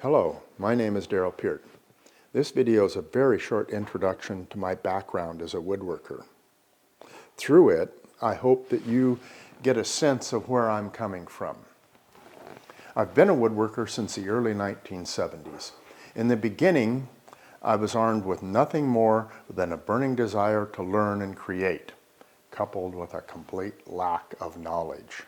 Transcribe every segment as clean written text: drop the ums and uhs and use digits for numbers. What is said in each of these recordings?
Hello, my name is Darrell Peart. This video is a very short introduction to my background as a woodworker. Through it, I hope that you get a sense of where I'm coming from. I've been a woodworker since the early 1970s. In the beginning, I was armed with nothing more than a burning desire to learn and create, coupled with a complete lack of knowledge.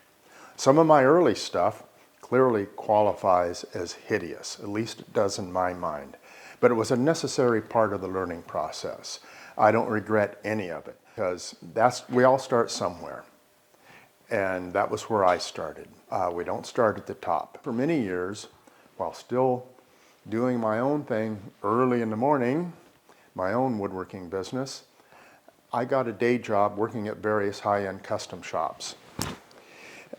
Some of my early stuff clearly qualifies as hideous, at least it does in my mind. But it was a necessary part of the learning process. I don't regret any of it, because we all start somewhere. And that was where I started. We don't start at the top. For many years, while still doing my own thing early in the morning, my own woodworking business, I got a day job working at various high-end custom shops.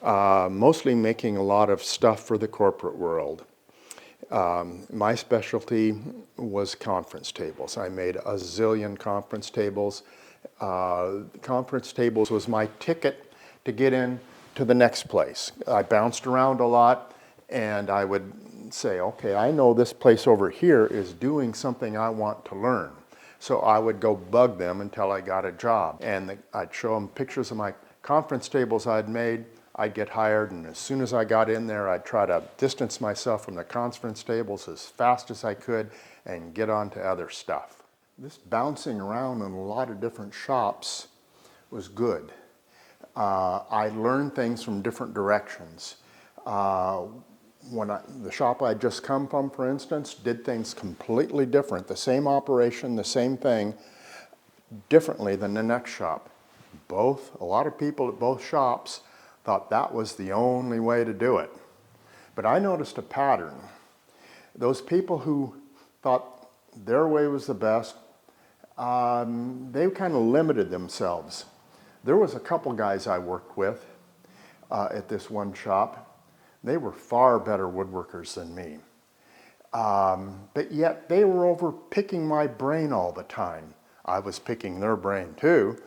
Mostly making a lot of stuff for the corporate world. My specialty was conference tables. I made a zillion conference tables. Conference tables was my ticket to get in to the next place. I bounced around a lot and I would say, okay, I know this place over here is doing something I want to learn. So I would go bug them until I got a job. And I'd show them pictures of my conference tables I'd made. I'd get hired, and as soon as I got in there, I'd try to distance myself from the conference tables as fast as I could and get on to other stuff. This bouncing around in a lot of different shops was good. I learned things from different directions. The shop I'd just come from, for instance, did things completely different. The same operation, the same thing, differently than the next shop. A lot of people at both shops thought that was the only way to do it. But I noticed a pattern. Those people who thought their way was the best, they kind of limited themselves. There was a couple guys I worked with at this one shop. They were far better woodworkers than me. But yet they were over picking my brain all the time. I was picking their brain too.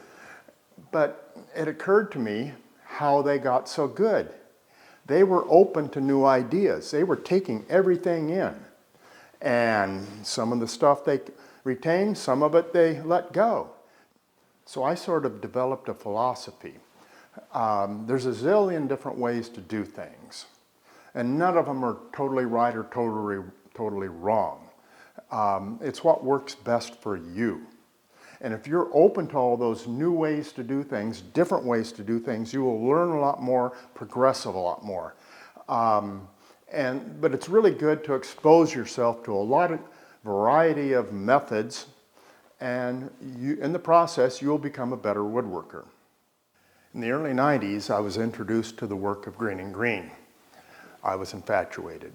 But it occurred to me how they got so good. They were open to new ideas. They were taking everything in. And some of the stuff they retained, some of it they let go. So I sort of developed a philosophy. There's a zillion different ways to do things. And none of them are totally right or totally wrong. It's what works best for you. And if you're open to all those new ways to do things, different ways to do things, you will learn a lot more, progress a lot more. But it's really good to expose yourself to a lot of variety of methods, and in the process, you'll become a better woodworker. In the early 90s, I was introduced to the work of Green and Green. I was infatuated.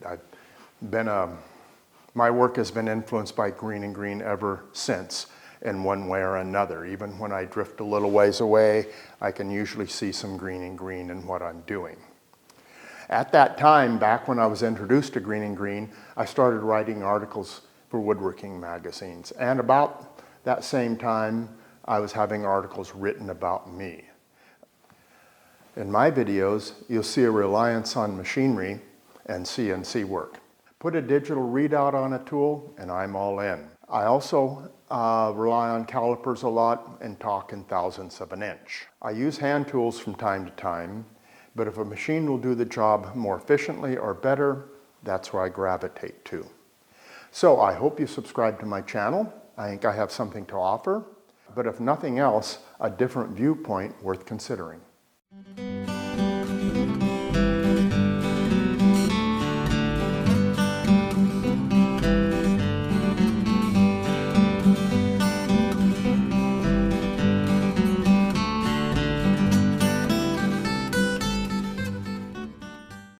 My work has been influenced by Green and Green ever since, in one way or another. Even when I drift a little ways away, I can usually see some Green and Green in what I'm doing. At that time, back when I was introduced to Green and Green, I started writing articles for woodworking magazines. And about that same time, I was having articles written about me. In my videos, you'll see a reliance on machinery and CNC work. Put a digital readout on a tool, and I'm all in. I also rely on calipers a lot and talk in thousandths of an inch. I use hand tools from time to time, but if a machine will do the job more efficiently or better, that's where I gravitate to. So I hope you subscribe to my channel. I think I have something to offer, but if nothing else, a different viewpoint worth considering.